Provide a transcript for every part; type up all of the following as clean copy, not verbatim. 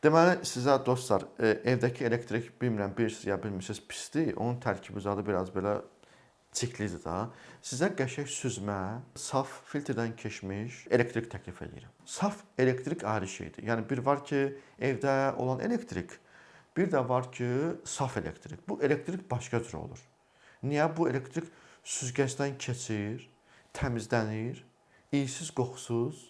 Deməli, sizə dostlar, evdəki elektrik bilmirəm, bilirsiniz ya bilmirsiniz, pisdir. Onun tərkibi zadı biraz belə ciklidir da. Sizə qəşəng süzmə, saf filtrdən keçmiş elektrik təklif edirəm. Saf elektrik ayrı şeydir. Yəni bir var ki, evdə olan elektrik, bir də var ki, saf elektrik. Bu elektrik başqa cür olur. Niyə? Bu elektrik süzgəcdən keçir, təmizlənir, iysiz, qoxusuz,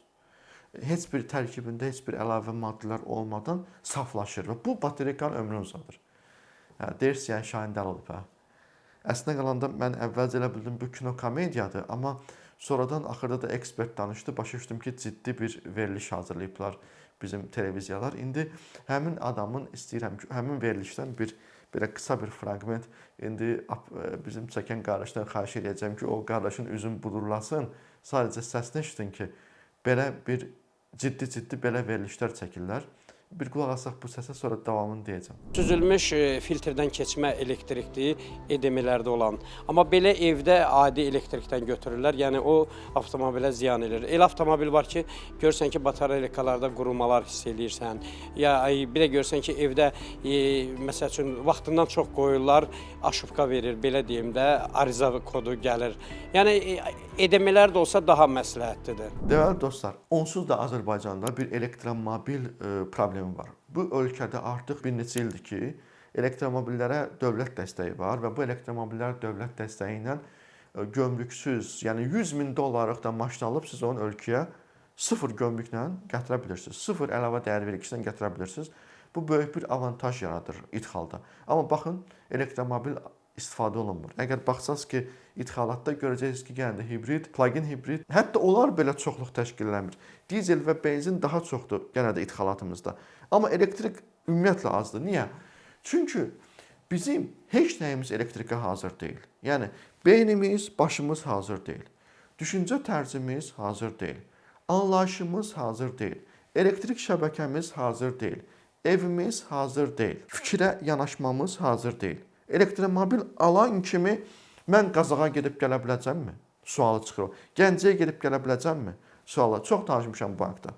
heç bir tərkibində heç bir əlavə maddələr olmadan saflaşır və bu bateryanın ömrünü uzadır. Yəni deyirsiniz, yəni Şahin dəli olub, hə? Əslində qalanda mən əvvəlcə elə bildim bu kinokomediyadır, amma sonradan axırda da ekspert danışdı, başa düşdüm ki, ciddi bir veriliş hazırlayıblar bizim televiziyalar. İndi həmin adamın istəyirəm ki, həmin verilişdən bir belə qısa bir fraqment indi bizim çəkən qardaşdan xahiş edəcəm ki, o qardaşın üzünü budurlasın, sadəcə səsini eşidin ki, belə bir ciddi belə verilişlər çəkirlər. Bir qulaq asaq bu səsə, sonra davamını deyəcəm. Süzülmüş filtrdən keçmə elektrikdir, EDM-lərdə olan. Amma belə evdə adi elektrikdən götürürlər, yəni o avtomobilə ziyan edir. Elə avtomobil var ki, görürsən ki, batareykalarda qurumalar hiss edirsən. Ya bir də görürsən ki, evdə məsəl üçün vaxtından çox qoyurlar, aşıbqa verir, belə deyim də, ariza kodu gəlir. Yəni EDM-lər də olsa daha məsləhətlidir. Deməli dostlar, onsuz da Azərbaycanda bir elektromobil problemi var. Bu ölkədə artıq bir neçə ildir ki, elektromobillərə dövlət dəstəyi var və bu elektromobillər dövlət dəstəyi ilə gömrüksüz, yəni 100 min dollarlıq da maşın alıb siz onu ölkəyə sıfır gömrüklə gətirə bilirsiniz. Sıfır əlavə dəyər vergisilə gətirə bilirsiniz. Bu böyük bir avantaj yaradır idxalda. Amma baxın, elektromobil istifadə olunmur. Əgər baxsaq ki, idxalatda görəcəksiniz ki, yəni hibrid, plug-in hibrid, hətta onlar belə çoxluq təşkil eləmir. Dizel və benzin daha çoxdur yenə də idxalatımızda. Amma elektrik ümumiyyətlə azdır. Niyə? Çünki bizim heç nəyimiz elektrikə hazır deyil. Yəni beynimiz, başımız hazır deyil. Düşüncə tərzimiz hazır deyil. Anlayışımız hazır deyil. Elektrik şəbəkəmiz hazır deyil. Evimiz hazır deyil. Fikrə yanaşmamız hazır deyil. Elektromobil alan kimi mən Qazaxa gedib gələ biləcəmmi? Sualı çıxır. Gəncəyə gedib gələ biləcəmmi? Sualı. Çox danışmışam bu haqda.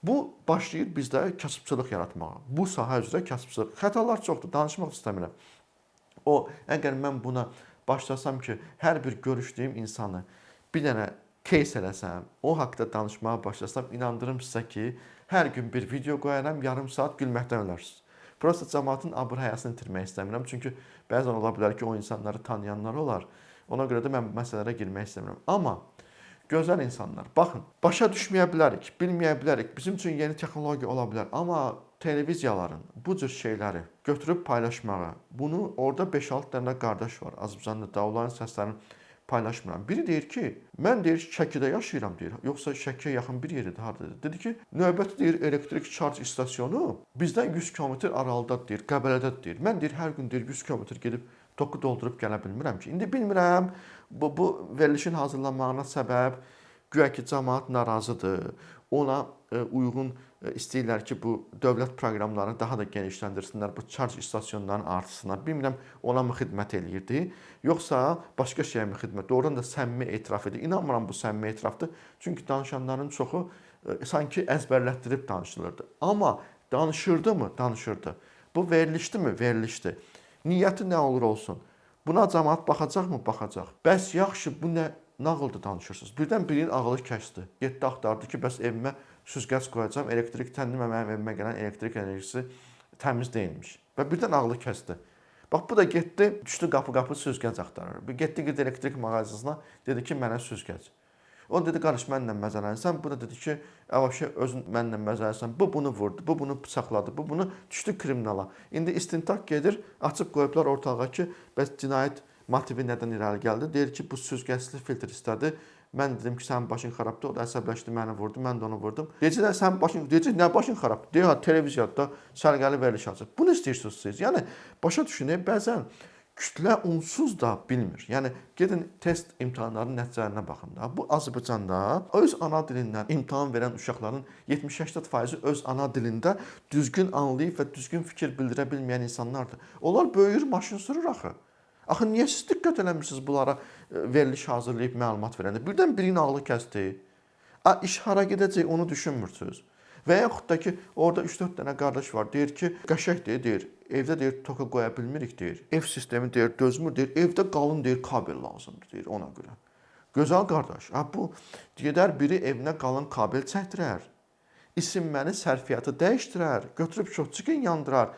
Bu başlayır bizdə kasıbçılıq yaratmağa. Bu sahə üzrə kasıbçılıq. Xətalar çoxdur, danışmaq istəmirəm. Əgər mən buna başlasam ki, hər bir görüşdüyüm insanı bir dənə case eləsəm, o haqda danışmağa başlasam, inandırım sizə ki, hər gün bir video qoyaram, yarım saat gülməkdən ölərsiniz. Prosta cəmaatın abır-həyasını itirmək istəmirəm. Çünki bəzən ola bilər ki, o insanları tanıyanlar olar. Ona görə də mən bu məsələlərə girmək istəmirəm. Amma gözəl insanlar, baxın, başa düşməyə bilərik, bilməyə bilərik. Bizim üçün yeni texnologiya ola bilər. Amma televiziyaların bu cür şeyləri götürüb paylaşmağa, bunu orada 5-6 dənə qardaş var Azərbaycanda da, onların səslərini paylaşmıram. Biri deyir ki, mən deyir Şəkidə yaşayıram deyir. Yoxsa Şəkiyə yaxın bir yeridir, hardadır? Dedi ki, növbəti deyir elektrik şarj istasyonu bizdən 100 km aralıdadır deyir, Qəbələdədir deyir. Mən deyir hər gün deyir 100 km gedib toku doldurub gələ bilmirəm ki. İndi bilmirəm bu verilişin hazırlanmağına səbəb güya ki, cəmaət narazıdır. Ona uyğun istəyirlər ki, bu dövlət proqramlarını daha da genişləndirsinlər, bu şarj istasyonlarının artısına. Bilmirəm, ona mı xidmət eləyirdi, yoxsa başqa şeyə mi xidmət? Doğrudan da səmimi etiraf edir. İnanmıram bu səmimi etirafdır. Çünki danışanların çoxu sanki əzbərlətdirib danışılırdı. Amma danışırdı mı? Danışırdı. Bu verilişdi mi? Verilişdi. Niyyəti nə olur olsun? Buna cəmaət baxacaq mı? Baxacaq. Bəs yaxşı, bu nə nağıldır danışırsınız? Birdən birinin ağlı kəsdi. Getdi axtardı ki, bəs evimə süzgəc qoyacam, elektrik təndimə mənim evimə gələn elektrik enerjisi təmiz deyilmiş. Və birdən ağlı kəsdi. Bax, bu da getdi, düşdü qapı-qapı süzgəc axtarır. Getdi elektrik mağazasına, dedi ki, mənə süzgəc. O dedi, qardaş, mənlə məzələnsən. Bu da dedi ki, əvvəlcə özün mənlə məzələnsən. Bu bunu vurdu, bu bunu bıçaqladı, bu bunu düşdü kriminala. İndi istintaq gedir, açıb qoyublar ortalığa ki, bəs cinayət motivi nədən irəli gəldi? Deyir ki, bu süzgəcli filtr istədi. Mən dedim ki, sənin başın xarabdır, o da əsəbləşdi, məni vurdu, mən də onu vurdum. Deyəcək, sənin başın, deyəcək, nə başın xarabdır? Deyir, televiziyada sərgəli veriliş açır. Bunu istəyirsiniz siz. Yəni, başa düşünün, bəzən kütlə onsuz da bilmir. Yəni, gedin test imtahanlarının nəticələrinə baxın da. Bu Azərbaycanda öz ana dilindən imtahan verən uşaqların 70-80% öz ana dilində düzgün anlayıb və düzgün fikir bildirə bilməyən insanlardır. Onlar böyür, maşın sürür axı. Axı, niyə siz diqqət eləmirsiniz bunlara veriliş hazırlayıb məlumat verəndə? Birdən birinin ağlı kəsdi. İş hara gedəcək, onu düşünmürsünüz. Və yaxud da ki, orada 3-4 dənə qardaş var, deyir ki, qəşəngdir, deyir, evdə deyir, toka qoya bilmirik, deyir. Ev sistemi deyir, dözmür, deyir, evdə qalın deyir, kabel lazımdır, deyir ona görə. Gözəl qardaş, bu gedər biri evinə qalın kabel çəkdirər. İsinməni, sərfiyyatı dəyişdirər, götürüb şotçuqin yandırar.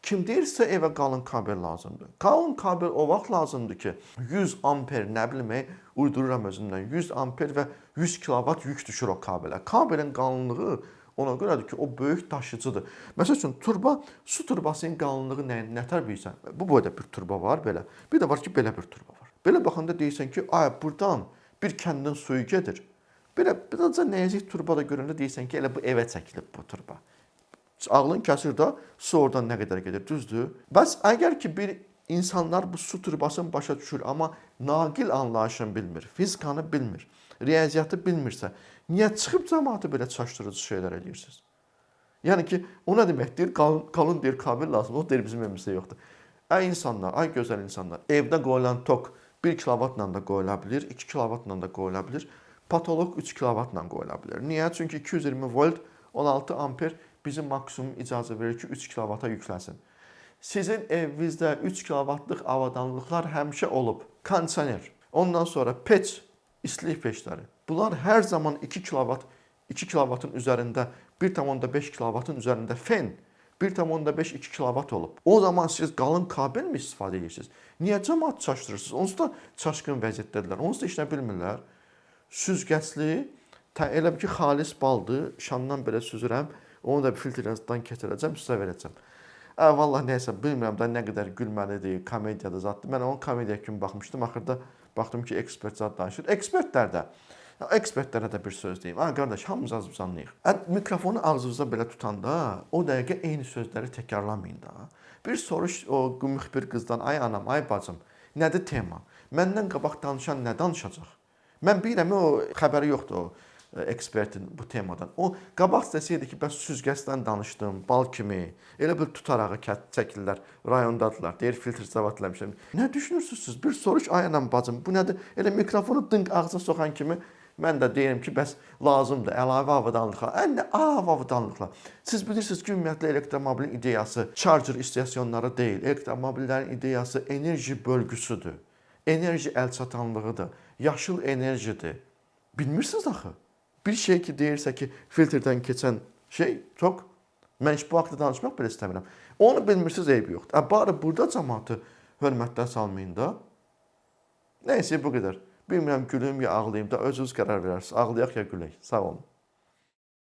Kim deyirsə evə qalın kabel lazımdır. Qalın kabel o vaxt lazımdır ki, 100 amper, nə bilmək, uydururam özümdən, 100 amper və 100 kilovat yük düşür o kabelə. Kabelin qalınlığı ona görədir ki, o böyük daşıyıcıdır. Məsəl üçün, turba, su turbasının qalınlığı nətər bilirsən? Bu boyda bir turba var, belə. Bir də var ki, belə bir turba var. Belə baxanda deyirsən ki, buradan bir kəndin suyu gedir. Birazca nəzik turba da görəndə deyirsən ki, elə bu evə çəkilib bu turba. Ağlın kəsir də su oradan nə qədər gedir, düzdür? Bəs əgər ki, bir insanlar bu su turbasını başa düşür, amma naqil anlayışını bilmir, fizikanı bilmir, riyaziyyatı bilmirsə, niyə çıxıb cəmaatı belə çaşdırıcı şeylər edirsiniz? Yəni ki, o nə deməkdir? Qalın deyir, kabel lazım, o deyir bizim evimizdə yoxdur. İnsanlar, gözəl insanlar, evdə qoyulan tok 1 kilovatla da qoyula bilir, 2 kilovatla da qoyula bilir, patolog 3 kilovatla qoyula bilir. Niyə? Çünki 220 volt, 16 amper bizim maksimum icazə verir ki, 3 kilovata yükləsin. Sizin evinizdə 3 kilovatlıq avadanlıqlar həmişə olub. Kondisioner, ondan sonra peç, istilik peçləri. Bunlar hər zaman 2 kilovat, 2 kilovatın üzərində, 1,5 kilovatın üzərində fen, 1,5-2 kilovat olub. O zaman siz qalın kabel mi istifadə edirsiniz? Niyə cəmaat çaşdırırsınız? Onsuz da çaşqın vəziyyətdədirlər. Onsuz da işlə bilmirlər. Süzgəcli, elə ki, xalis baldır, şamdan belə süzürəm. Onu da bir filtrdən keçirəcəm, sizə verəcəm. Vallahi nəysə, bilmirəm da nə qədər gülməlidir, komediyadır zaddır. Mən onun komediya kimi baxmışdım. Axırda baxdım ki, ekspert zad danışır. Ekspertlərə də bir söz deyim. Qardaş, hamımız azımızanlıyıq. Mikrofonu ağzınıza belə tutanda, o dəqiqə eyni sözləri təkrarlamayın da. Bir soruş o müxbir qızdan, ay anam, ay bacım, nədir tema? Məndən qabaq danışan nə danışacaq? Mən bilirəm, o xəbəri yoxdur o ekspertin bu temadan. O qabaq desəydi ki, bəs süzgəcdən danışdım, bal kimi, elə bir tutarağı çəkirlər, rayondadılar, deyir filtr zavat eləmişəm. Nə düşünürsünüz siz? Bir soruş, ay anam, bacım, bu nədir? Elə mikrofonu dınq ağzına soxan kimi mən də deyirəm ki, bəs lazımdır, əlavə avadanlıqlar. Nə əlavə avadanlıqlar? Siz bilirsiniz ki, ümumiyyətlə elektromobilin ideyası charger istasyonları deyil. Elektromobillərin ideyası enerji bölgüsüdür. Enerji əlçatanlığıdır. Yaşıl enerjidir. Bilmirsiniz axı. Bir şey ki, deyirsə ki, filtrdən keçən şey çox. Mən heç bu haqda danışmaq belə istəmirəm. Onu bilmirsiniz, eybi yoxdur. Bari burada cəmaatı hörmətdən salmayın da. Nəysə, bu qədər. Bilmirəm, gülüm ya ağlayayım da, özünüz qərar verərsiniz. Ağlayaq ya gülək. Sağ olun.